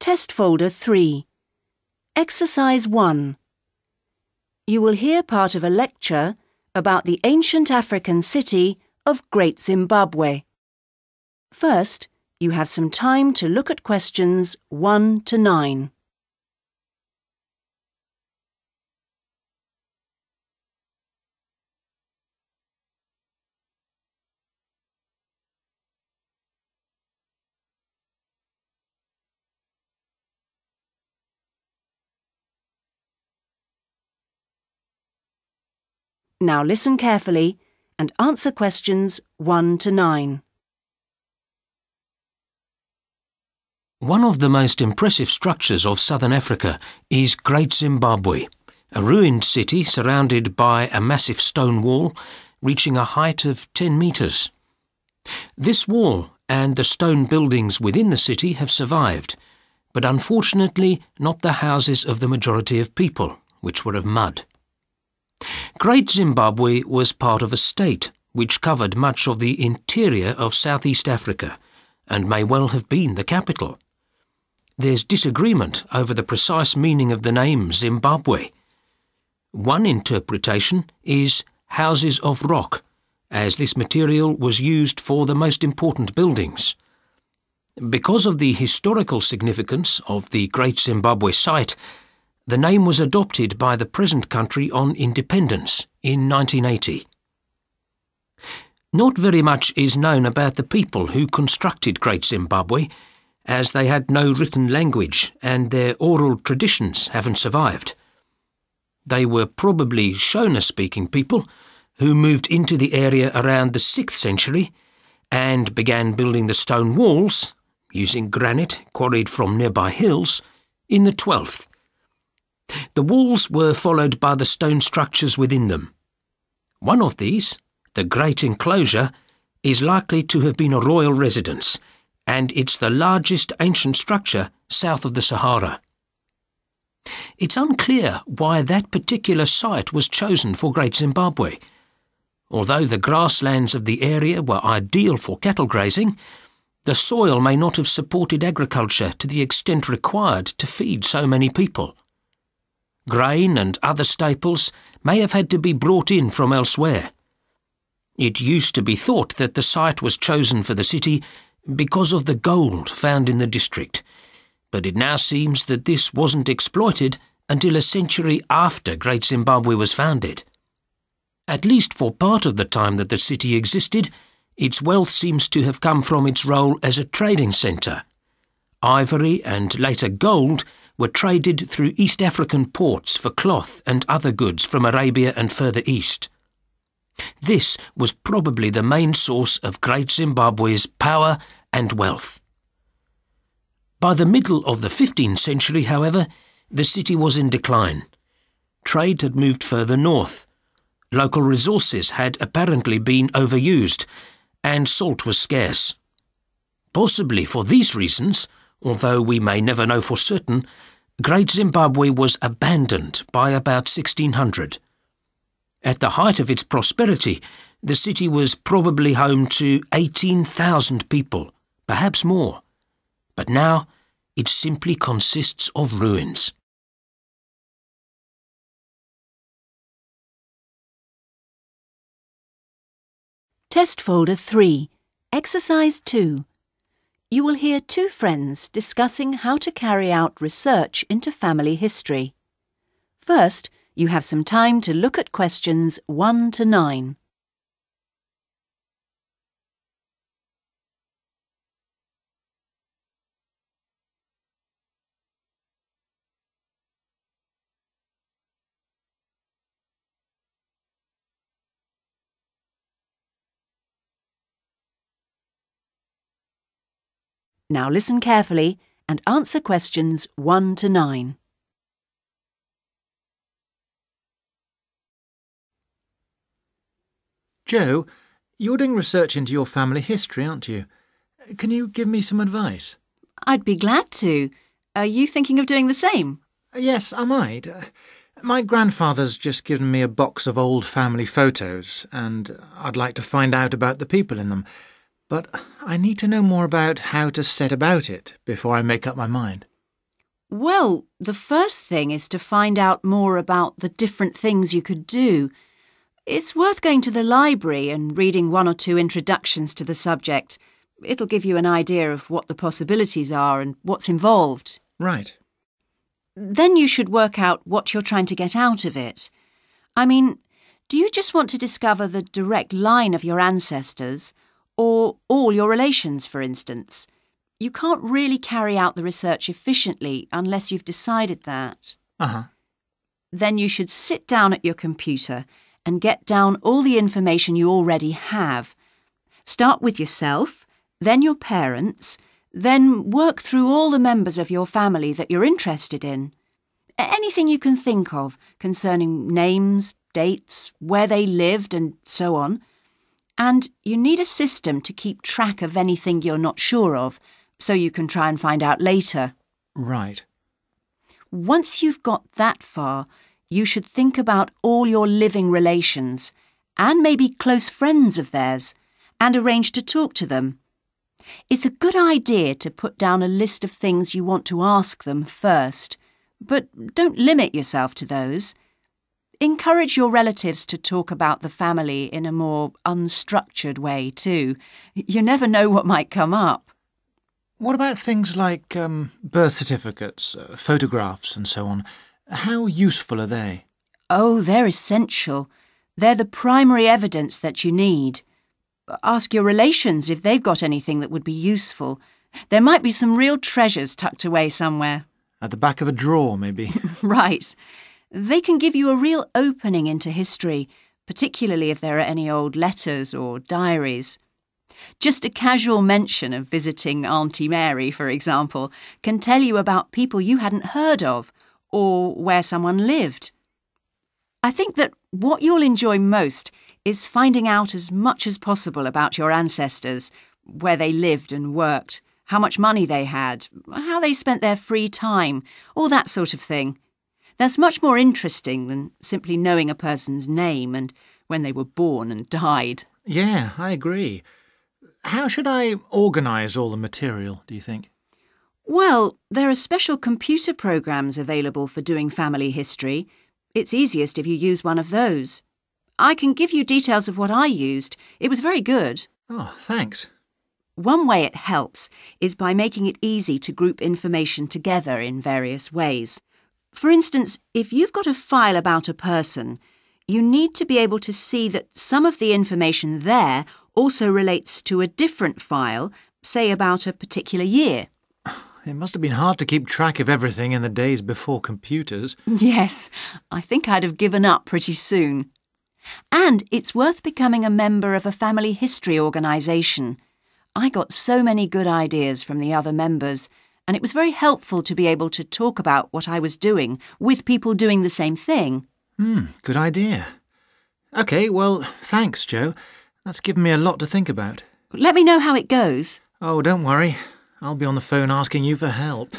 Test Folder 3. Exercise 1. You will hear part of a lecture about the ancient African city of Great Zimbabwe. First, you have some time to look at questions 1 to 9. Now listen carefully and answer questions 1 to 9. One of the most impressive structures of southern Africa is Great Zimbabwe, a ruined city surrounded by a massive stone wall reaching a height of 10 metres. This wall and the stone buildings within the city have survived, but unfortunately not the houses of the majority of people, which were of mud. Great Zimbabwe was part of a state which covered much of the interior of Southeast Africa and may well have been the capital. There's disagreement over the precise meaning of the name Zimbabwe. One interpretation is houses of rock, as this material was used for the most important buildings. Because of the historical significance of the Great Zimbabwe site, the name was adopted by the present country on independence in 1980. Not very much is known about the people who constructed Great Zimbabwe, as they had no written language and their oral traditions haven't survived. They were probably Shona-speaking people who moved into the area around the 6th century and began building the stone walls, using granite quarried from nearby hills, in the 12th. The walls were followed by the stone structures within them. One of these, the Great Enclosure, is likely to have been a royal residence, and it's the largest ancient structure south of the Sahara. It's unclear why that particular site was chosen for Great Zimbabwe. Although the grasslands of the area were ideal for cattle grazing, the soil may not have supported agriculture to the extent required to feed so many people. Grain and other staples may have had to be brought in from elsewhere. It used to be thought that the site was chosen for the city because of the gold found in the district, but it now seems that this wasn't exploited until a century after Great Zimbabwe was founded. At least for part of the time that the city existed, its wealth seems to have come from its role as a trading centre. Ivory and later gold were traded through East African ports for cloth and other goods from Arabia and further east. This was probably the main source of Great Zimbabwe's power and wealth. By the middle of the 15th century, however, the city was in decline. Trade had moved further north. Local resources had apparently been overused, and salt was scarce. Possibly for these reasons, although we may never know for certain, Great Zimbabwe was abandoned by about 1600. At the height of its prosperity, the city was probably home to 18,000 people, perhaps more. But now it simply consists of ruins. Test Folder 3. Exercise 2. You will hear two friends discussing how to carry out research into family history. First, you have some time to look at questions 1 to 9. Now listen carefully and answer questions 1 to 9. Joe, you're doing research into your family history, aren't you? Can you give me some advice? I'd be glad to. Are you thinking of doing the same? Yes, I might. My grandfather's just given me a box of old family photos, and I'd like to find out about the people in them. But I need to know more about how to set about it before I make up my mind. Well, the first thing is to find out more about the different things you could do. It's worth going to the library and reading one or two introductions to the subject. It'll give you an idea of what the possibilities are and what's involved. Right. Then you should work out what you're trying to get out of it. I mean, do you just want to discover the direct line of your ancestors, or all your relations, for instance? You can't really carry out the research efficiently unless you've decided that. Uh-huh. Then you should sit down at your computer and get down all the information you already have. Start with yourself, then your parents, then work through all the members of your family that you're interested in. Anything you can think of concerning names, dates, where they lived and so on. And you need a system to keep track of anything you're not sure of, so you can try and find out later. Right. Once you've got that far, you should think about all your living relations, and maybe close friends of theirs, and arrange to talk to them. It's a good idea to put down a list of things you want to ask them first, but don't limit yourself to those. Encourage your relatives to talk about the family in a more unstructured way too. You never know what might come up. What about things like birth certificates, photographs and so on? How useful are they? Oh, they're essential. They're the primary evidence that you need. Ask your relations if they've got anything that would be useful. There might be some real treasures tucked away somewhere. At the back of a drawer, maybe? Right. They can give you a real opening into history, particularly if there are any old letters or diaries. Just a casual mention of visiting Auntie Mary, for example, can tell you about people you hadn't heard of, or where someone lived. I think that what you'll enjoy most is finding out as much as possible about your ancestors, where they lived and worked, how much money they had, how they spent their free time, all that sort of thing. That's much more interesting than simply knowing a person's name and when they were born and died. Yeah, I agree. How should I organise all the material, do you think? Well, there are special computer programs available for doing family history. It's easiest if you use one of those. I can give you details of what I used. It was very good. Oh, thanks. One way it helps is by making it easy to group information together in various ways. For instance, if you've got a file about a person, you need to be able to see that some of the information there also relates to a different file, say about a particular year. It must have been hard to keep track of everything in the days before computers. Yes, I think I'd have given up pretty soon. And it's worth becoming a member of a family history organisation. I got so many good ideas from the other members, and it was very helpful to be able to talk about what I was doing with people doing the same thing. Good idea. OK, well, thanks, Jo. That's given me a lot to think about. Let me know how it goes. Oh, don't worry. I'll be on the phone asking you for help.